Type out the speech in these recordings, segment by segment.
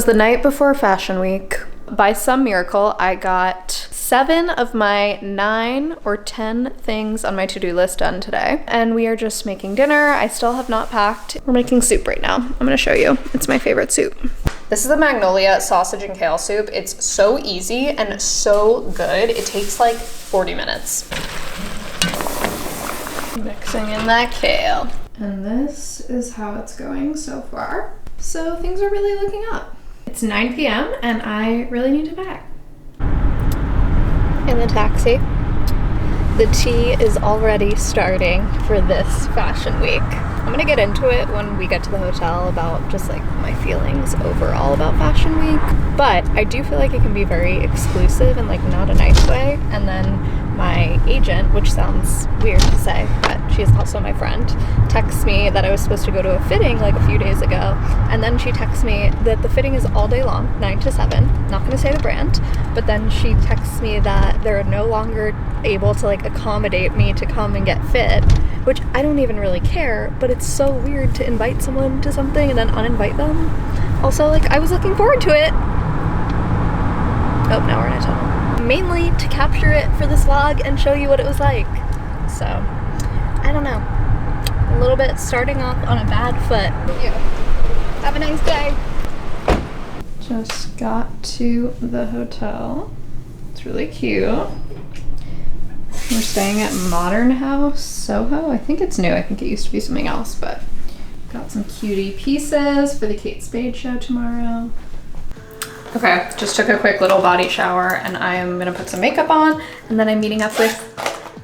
the night before Fashion Week. By some miracle, I got 7 of my 9 or 10 things on my to-do list done today. And we are just making dinner. I still have not packed. We're making soup right now. I'm gonna show you. It's my favorite soup. This is the Magnolia sausage and kale soup. It's so easy and so good. It takes like 40 minutes. Mixing in that kale. And this is how it's going so far. So things are really looking up. It's 9 p.m. and I really need to pack. In the taxi. The tea is already starting for this fashion week. I'm gonna get into it when we get to the hotel about just like my feelings overall about fashion week. But I do feel like it can be very exclusive and like not a nice way. And then my agent, which sounds weird to say, but she's also my friend, texts me that I was supposed to go to a fitting like a few days ago. And then she texts me that the fitting is all day long, 9 to 7. Not gonna say the brand, but then she texts me that they're no longer able to like accommodate me to come and get fit, which I don't even really care, but it's so weird to invite someone to something and then uninvite them. Also, like, I was looking forward to it. Oh, now we're in a tunnel. Mainly to capture it for this vlog and show you what it was like. So, I don't know. A little bit starting off on a bad foot. Yeah. Have a nice day. Just got to the hotel. It's really cute. We're staying at Modern House, Soho. I think it's new. I think it used to be something else, but got some cutie pieces for the Kate Spade show tomorrow. Okay, just took a quick little body shower and I am gonna put some makeup on, and then I'm meeting up with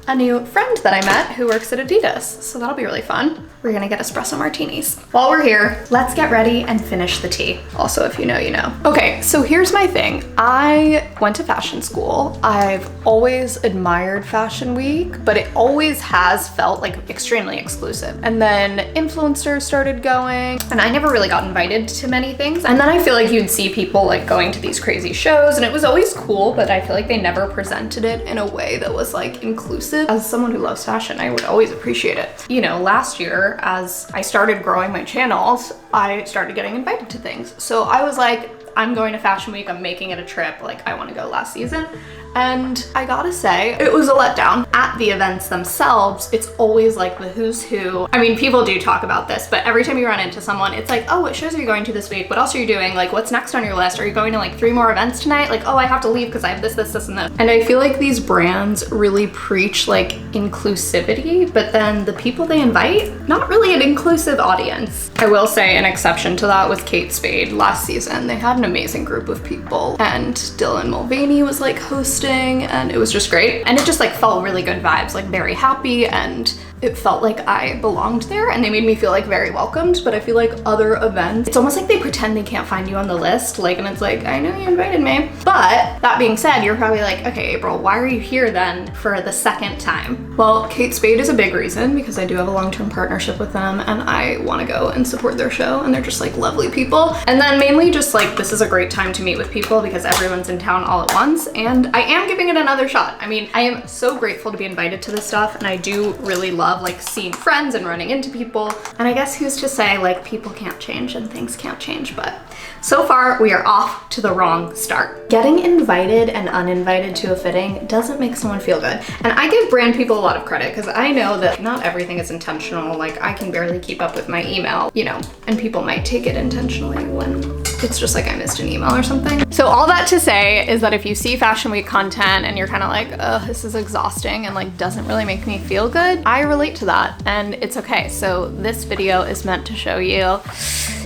a new friend that I met who works at Adidas. So that'll be really fun. We're gonna get espresso martinis. While we're here, let's get ready and finish the tea. Also, if you know, you know. Okay, so here's my thing. I went to fashion school. I've always admired Fashion Week, but it always has felt like extremely exclusive. And then influencers started going, and I never really got invited to many things. And then I feel like you'd see people like going to these crazy shows, and it was always cool, but I feel like they never presented it in a way that was like inclusive. As someone who loves fashion, I would always appreciate it. You know, last year, as I started growing my channels, I started getting invited to things. So I was like, I'm going to Fashion Week, I'm making it a trip, like I wanna go last season. And I gotta say, it was a letdown. At the events themselves, it's always like the who's who. I mean, people do talk about this, but every time you run into someone, it's like, oh, what shows are you going to this week? What else are you doing? Like, what's next on your list? Are you going to like 3 more events tonight? Like, oh, I have to leave because I have this, this, this, and this. And I feel like these brands really preach like inclusivity, but then the people they invite, not really an inclusive audience. I will say an exception to that was Kate Spade last season. They had an amazing group of people, and Dylan Mulvaney was like hosting, and it was just great. And it just like felt really good vibes, like very happy, and it felt like I belonged there, and they made me feel like very welcomed. But I feel like other events, it's almost like they pretend they can't find you on the list, like, and it's like, I know you invited me. But that being said, you're probably like, okay, April, why are you here then for the second time? Well, Kate Spade is a big reason, because I do have a long-term partnership with them and I want to go and support their show, and they're just like lovely people. And then mainly just like, this is a great time to meet with people because everyone's in town all at once, and I am giving it another shot. I mean, I am so grateful to be invited to this stuff, and I do really love like seeing friends and running into people. And I guess who's to say like people can't change and things can't change, but so far we are off to the wrong start. Getting invited and uninvited to a fitting doesn't make someone feel good. And I give brand people a lot of credit because I know that not everything is intentional. Like I can barely keep up with my email, you know, and people might take it intentionally when it's just like I missed an email or something. So all that to say is that if you see Fashion Week content and you're kind of like, oh, this is exhausting and like doesn't really make me feel good, I relate to that and it's okay. So this video is meant to show you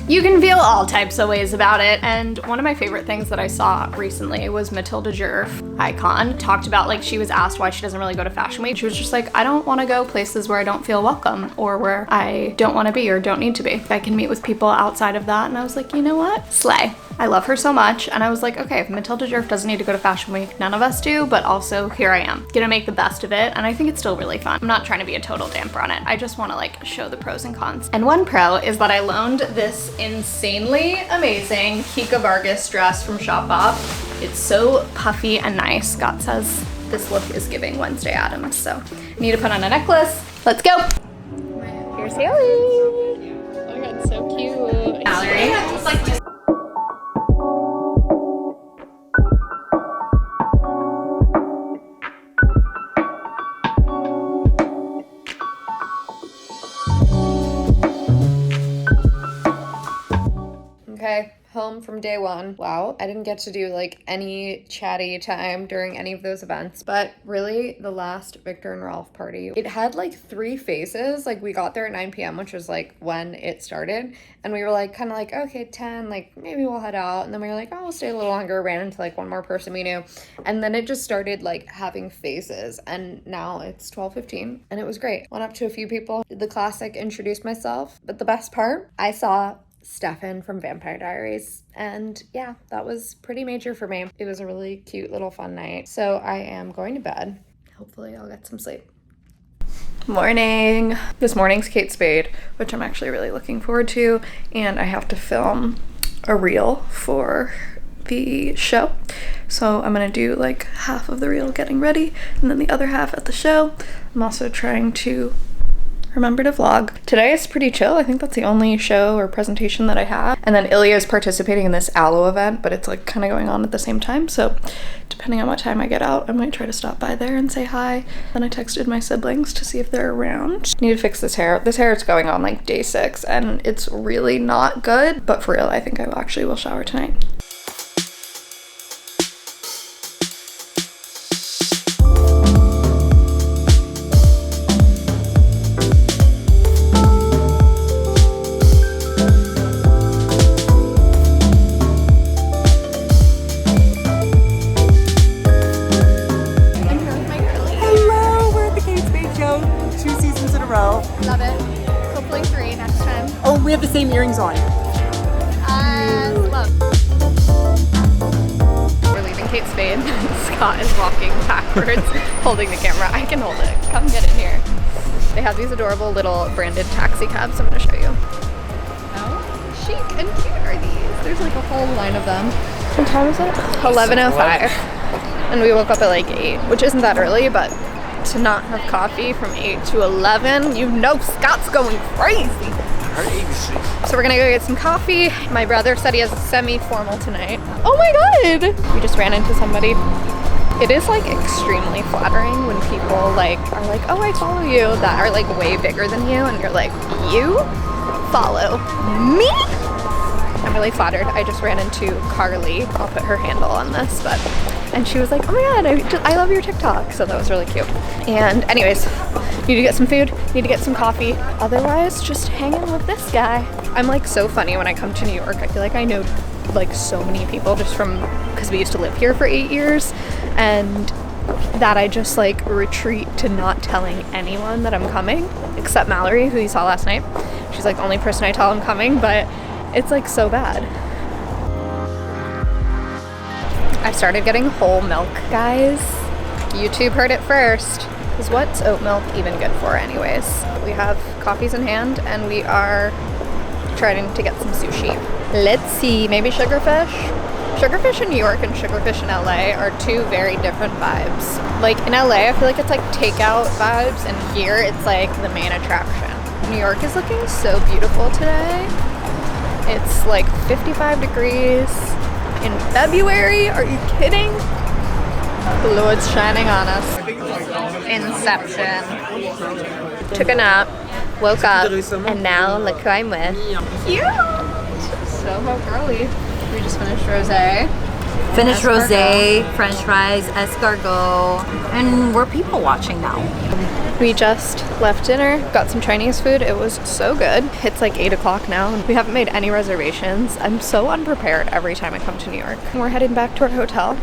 you can feel all types of ways about it. And one of my favorite things that I saw recently was Matilda Djerf, icon, talked about like she was asked why she doesn't really go to Fashion Week. She was just like, I don't want to go places where I don't feel welcome or where I don't want to be or don't need to be. I can meet with people outside of that. And I was like, you know what? Slay. I love her so much. And I was like, okay, if Matilda Djerf doesn't need to go to Fashion Week, none of us do, but also here I am, gonna make the best of it. And I think it's still really fun. I'm not trying to be a total damper on it. I just wanna like show the pros and cons. And one pro is that I loaned this insanely amazing Kika Vargas dress from Shopbop. It's so puffy and nice. Scott says this look is giving Wednesday Addams. So I need to put on a necklace. Let's go. Here's Haley. Oh my God, so cute. Valerie. along from day one. Wow, I didn't get to do like any chatty time during any of those events, but really the last Victor and Ralph party, it had like 3 phases. Like we got there at 9 p.m., which was like when it started, and we were like kind of like, okay, 10, like maybe we'll head out, and then we were like, oh, we'll stay a little longer, ran into like one more person we knew, and then it just started like having phases, and now it's 12:15, and it was great. Went up to a few people, did the classic, introduced myself, but the best part, I saw Stefan from Vampire Diaries, and yeah, that was pretty major for me. It was a really cute little fun night, so I am going to bed. Hopefully I'll get some sleep. Morning. This morning's Kate Spade, which I'm actually really looking forward to, and I have to film a reel for the show, so I'm gonna do like half of the reel getting ready and then the other half at the show. I'm also trying to remember to vlog. Today is pretty chill. I think that's the only show or presentation that I have. And then Ilya is participating in this aloe event, but it's like kind of going on at the same time. So depending on what time I get out, I might try to stop by there and say hi. Then I texted my siblings to see if they're around. Need to fix this hair. This hair is going on like day 6 and it's really not good. But for real, I think I actually will shower tonight. Love it. Hopefully 3 next time. Oh, we have the same earrings on. Love. We're leaving Kate Spade. Scott is walking backwards, holding the camera. I can hold it. Come get in here. They have these adorable little branded taxi cabs I'm going to show you. How chic and cute are these? There's like a whole line of them. What time is it? 11:05. And we woke up at like 8, which isn't that early, but to not have coffee from 8 to 11, you know Scott's going crazy. So we're gonna go get some coffee. My brother said he has a semi-formal tonight. Oh my god! We just ran into somebody. It is like extremely flattering when people like are like, oh, I follow you, that are like way bigger than you, and you're like, you follow me? I'm really flattered. I just ran into Carly. I'll put her handle on this, and she was like, oh my god, I love your TikTok. So that was really cute. And anyways, need to get some food, need to get some coffee. Otherwise, just hanging with this guy. I'm like so funny when I come to New York. I feel like I know like so many people just from, because we used to live here for 8 years, and that I just like retreat to not telling anyone that I'm coming, except Mallory, who you saw last night. She's like the only person I tell I'm coming, but it's like so bad. I started getting whole milk, guys. YouTube heard it first. Because what's oat milk even good for anyways? We have coffees in hand and we are trying to get some sushi. Let's see, maybe sugarfish? Sugarfish in New York and sugarfish in LA are 2 very different vibes. Like in LA, I feel like it's like takeout vibes, and here it's like the main attraction. New York is looking so beautiful today. It's like 55 degrees in February. Are you kidding? The Lord's shining on us. Inception. Took a nap, woke up, and now look who I'm with. Cute! So girly. We just finished rosé. Finished rosé, French fries, escargot, and we're people watching now. We just left dinner, got some Chinese food. It was so good. It's like 8 o'clock now and we haven't made any reservations. I'm so unprepared every time I come to New York. We're heading back to our hotel.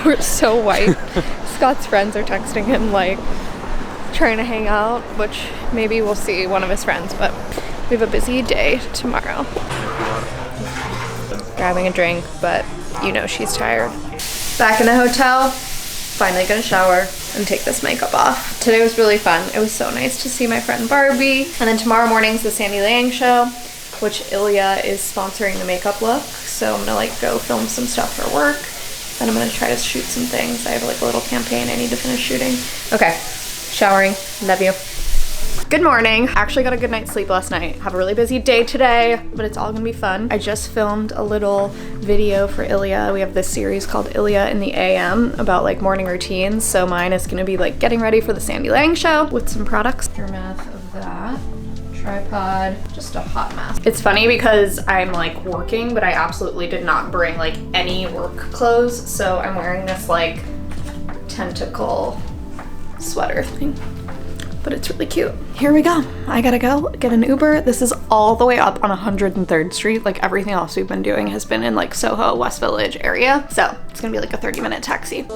We're so white. Scott's friends are texting him like trying to hang out, which maybe we'll see one of his friends, but we have a busy day tomorrow. Grabbing a drink, but you know she's tired. Back in the hotel, finally gonna shower and take this makeup off. Today was really fun. It was so nice to see my friend Barbie. And then tomorrow morning's the Sandy Lang show, which Ilya is sponsoring the makeup look. So I'm gonna like go film some stuff for work. Then I'm gonna try to shoot some things. I have like a little campaign I need to finish shooting. Okay, showering, love you. Good morning. Actually got a good night's sleep last night. Have a really busy day today, but it's all gonna be fun. I just filmed a little video for Ilya. We have this series called Ilya in the AM about like morning routines. So mine is gonna be like getting ready for the Sandy Lang show with some products. Aftermath of that, tripod, just a hot mess. It's funny because I'm like working, but I absolutely did not bring like any work clothes. So I'm wearing this like tentacle sweater thing, but it's really cute. Here we go. I gotta go get an Uber. This is all the way up on 103rd Street. Like everything else we've been doing has been in like Soho, West Village area. So it's gonna be like a 30-minute taxi.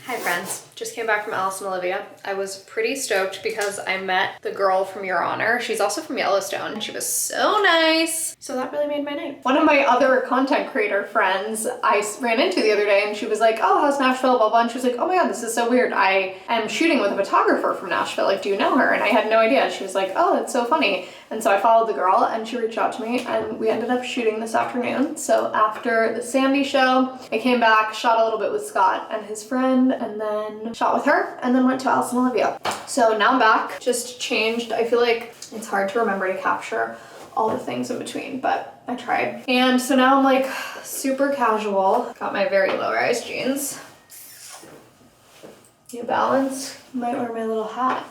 Hi friends, just came back from Alice and Olivia. I was pretty stoked because I met the girl from Your Honor. She's also from Yellowstone. She was so nice. So that really made my night. One of my other content creator friends I ran into the other day and she was like, oh, how's Nashville, blah, blah. And she was like, oh my God, this is so weird. I am shooting with a photographer from Nashville. Like, do you know her? And I had no idea. She was like, oh, that's so funny. And so I followed the girl and she reached out to me and we ended up shooting this afternoon. So after the Sandy show, I came back, shot a little bit with Scott and his friend, and then shot with her, and then went to Alice and Olivia. So now I'm back, just changed. I feel like it's hard to remember to capture all the things in between, but I tried. And so now I'm like super casual. Got my very low-rise jeans. New Balance. Might wear my little hat.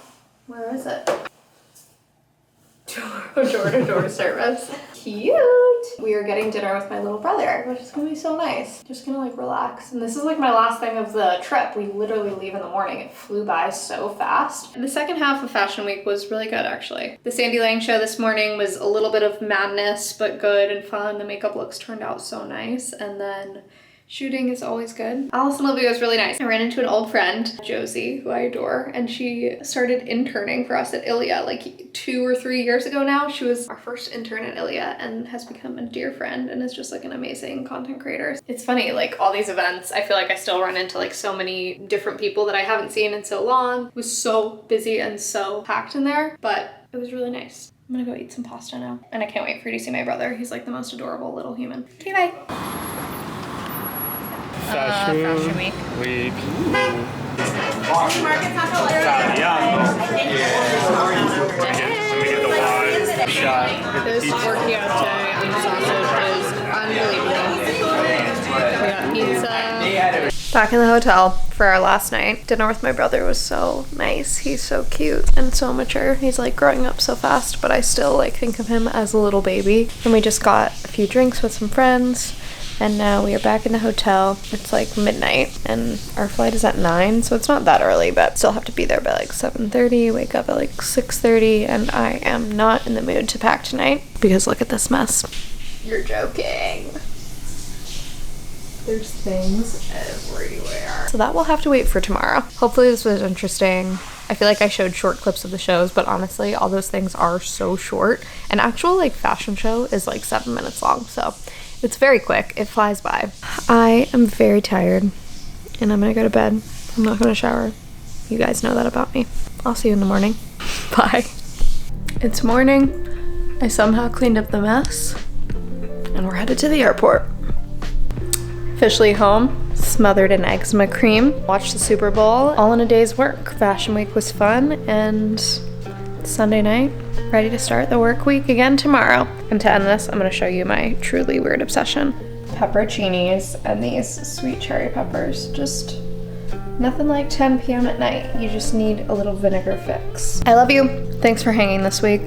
Where is it? Door-to-door service. Cute. We are getting dinner with my little brother, which is gonna be so nice. Just gonna like relax. And this is like my last thing of the trip. We literally leave in the morning. It flew by so fast. And the second half of Fashion Week was really good actually. The Sandy Lang show this morning was a little bit of madness, but good and fun. The makeup looks turned out so nice. And then shooting is always good. Alice and Olivia was really nice. I ran into an old friend, Josie, who I adore, and she started interning for us at Ilia like 2 or 3 years ago now. She was our first intern at Ilia and has become a dear friend and is just like an amazing content creator. It's funny, like all these events, I feel like I still run into like so many different people that I haven't seen in so long. It was so busy and so packed in there, but it was really nice. I'm gonna go eat some pasta now. And I can't wait for you to see my brother. He's like the most adorable little human. Okay, bye. Fashion Week. This orchiate and sausage is unbelievable. We got pizza. Back in the hotel for our last night. Dinner with my brother was so nice. He's so cute and so mature. He's like growing up so fast, but I still like think of him as a little baby. And we just got a few drinks with some friends. And now we are back in the hotel. It's like midnight and our flight is at 9, so it's not that early, but still have to be there by like 7:30, wake up at like 6:30, and I am not in the mood to pack tonight because look at this mess. You're joking. There's things everywhere. So that will have to wait for tomorrow. Hopefully this was interesting. I feel like I showed short clips of the shows, but honestly, all those things are so short. An actual like fashion show is like 7 minutes long, so it's very quick. It flies by. I am very tired and I'm gonna go to bed. I'm not gonna shower. You guys know that about me. I'll see you in the morning. Bye. It's morning. I somehow cleaned up the mess and we're headed to the airport. Officially home, smothered in eczema cream, watched the Super Bowl, all in a day's work. Fashion Week was fun and Sunday night, ready to start the work week again tomorrow. And to end this, I'm gonna show you my truly weird obsession. Pepperoncinis and these sweet cherry peppers. Just nothing like 10 p.m. at night. You just need a little vinegar fix. I love you. Thanks for hanging this week.